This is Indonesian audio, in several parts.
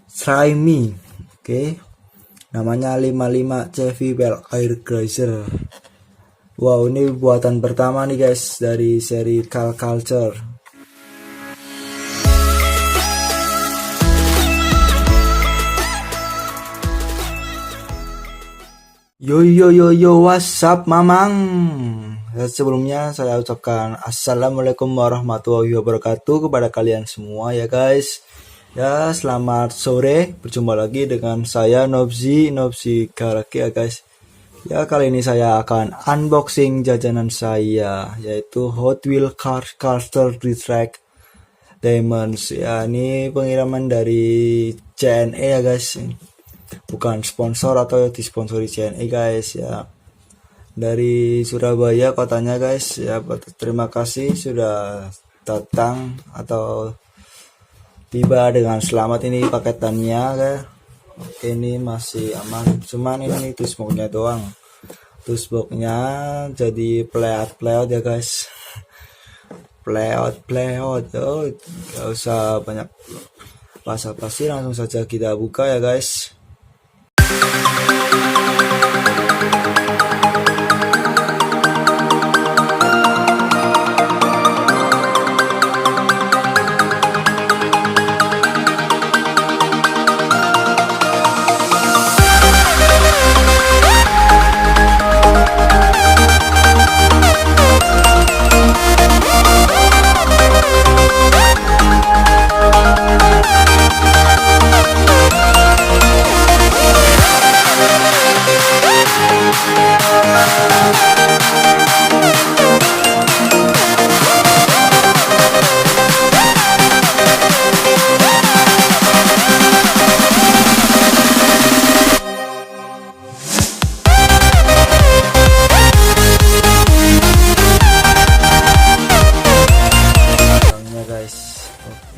Try Me. Oke. Namanya 55 CV Bell Air Grazer. Wow, ini buatan pertama nih guys dari seri Cal Culture. Yo, what's up mamang? Sebelumnya saya ucapkan assalamualaikum warahmatullahi wabarakatuh kepada kalian semua ya guys. Ya, selamat sore, berjumpa lagi dengan saya Nobzi Karaki ya guys. Ya, kali ini saya akan unboxing jajanan saya, yaitu Hot Wheels Coaster Track Diamonds. Ya, ini pengiriman dari CNE ya guys. Bukan sponsor atau disponsori CNE guys ya. Dari Surabaya kotanya guys ya. Terima kasih sudah datang atau tiba dengan selamat. Ini paketannya guys. Oke, ini masih aman, cuman ini dusboxnya doang. Dusboxnya jadi pleot ya guys. Pleot. Oh, gak usah banyak basa-basi, langsung saja kita buka ya guys.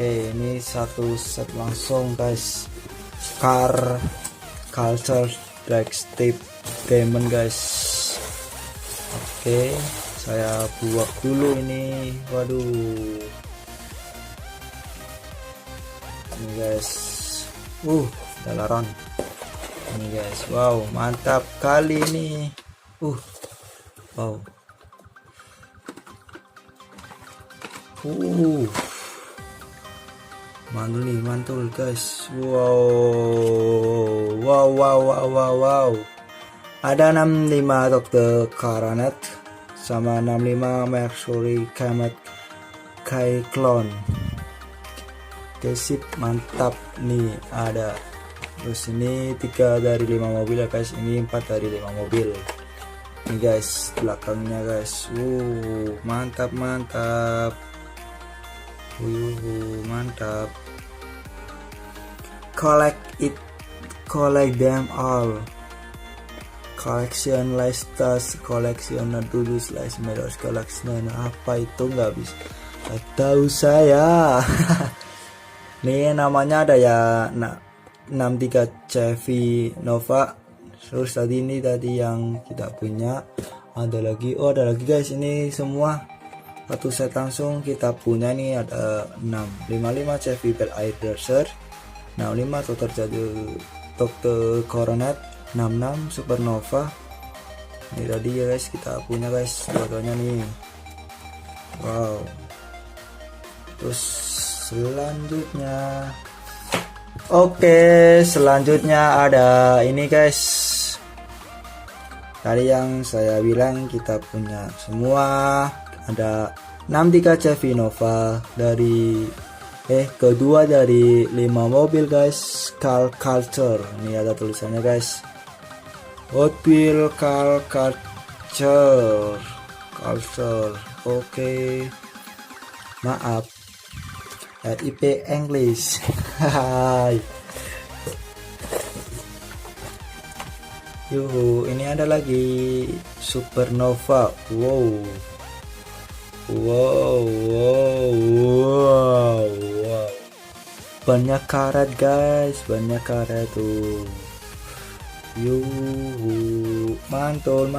Oke, ini satu set langsung guys. Car Culture Drag Strip Diamond guys. Oke, saya buat dulu ini. Waduh, ini guys. Dalaran ini guys. Wow, mantap kali ini. Wow. Mantul guys. Wow. Ada 65 Dr. Coronet sama 65 Mercury Comet Cyclone. Oke, sip, mantap nih ada. Terus ini 3 dari 5 mobil ya guys. Ini 4 dari 5 mobil. Ini guys belakangnya guys. Mantap. Mantap. Collect them all. Collection Listers, collection Nadulus, List Medals, collection apa itu nggak bisa tahu saya. Nih namanya ada ya 63 Chevy Nova. Terus tadi yang kita punya ada lagi guys. Ini semua satu set langsung kita punya nih. Ada 55 Chevy Bel Air Grazer, 65 Dr. Coronet, 66 Supernova. Ini tadi ya guys kita punya guys dua-duanya nih. Wow. Terus selanjutnya ada ini guys. Tadi yang saya bilang kita punya semua. Ada 63 Chevy Nova dari kedua dari 5 mobil guys. Cal Culture. Ini ada tulisannya guys. Hot Wheels Cal Culture. Oke. Maaf. RIP English. Yuhu, ini ada lagi Supernova. Wow. Banyak karat guys, tuh. Yuhu, mantul.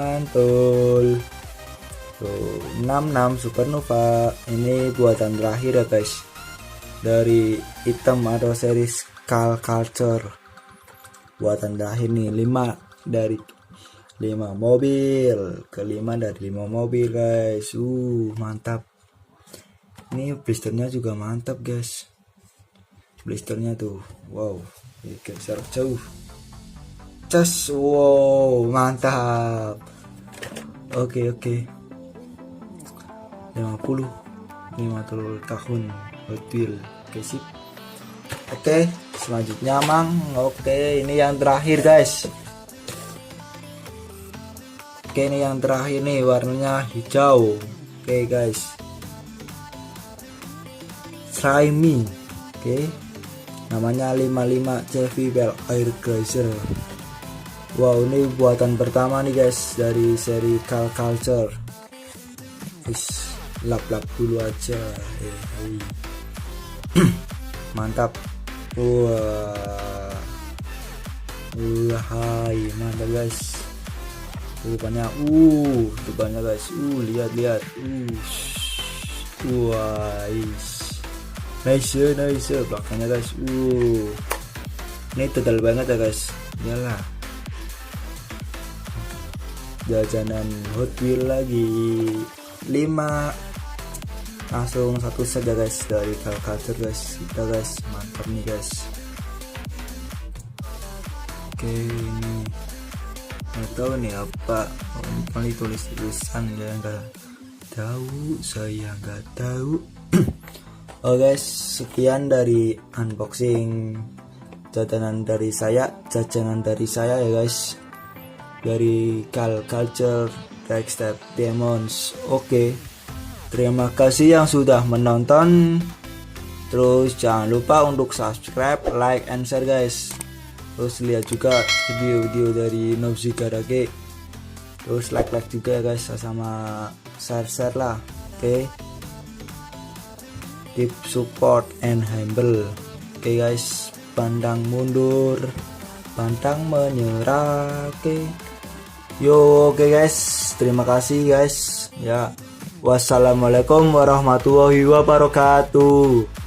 Tuh, 66 Supernova. Ini buatan terakhir ya guys. dari item atau series Cal Culture buatan terakhir nih, 5 dari 5 mobil, kelima dari 5 mobil guys. Mantap. Ini blisternya juga mantap guys, blisternya tuh, wow, geser jauh, cas, wow, mantap. Oke 50 tahun Hot Wheels. Oke, sip. Oke, selanjutnya Mang. Oke, ini yang terakhir guys. Oke, ini yang terakhir nih, warnanya hijau. Oke guys, Try Me. Oke, namanya 55 CV Bell Air Glacier. Wow, ini buatan pertama nih guys dari seri Cal Culture. Lap-lap dulu aja. Mantap. Hai, mantap guys. Depannya guys. Lihat. Nice belakangnya guys. Ini total banget ya guys. Iyalah. Jajanan Hot Wheels lagi 5. Langsung satu saja guys dari Cal Culture guys. Kita guys, mantap nih guys. Oke, ini nggak tahu nih apa, paling tulis tulisan ya, nggak tahu, saya nggak tahu. Oh guys, sekian dari unboxing jajanan dari saya ya guys, dari Cal Culture Trickstep Demons. Oke, terima kasih yang sudah menonton. Terus jangan lupa untuk subscribe, like, and share guys. Terus lihat juga video-video dari Nobzy Garage. Terus like juga ya guys, sama share lah. Oke. Keep support and humble. Oke guys, pandang mundur, pantang menyerah. Oke guys, terima kasih guys. Ya. Wassalamualaikum warahmatullahi wabarakatuh.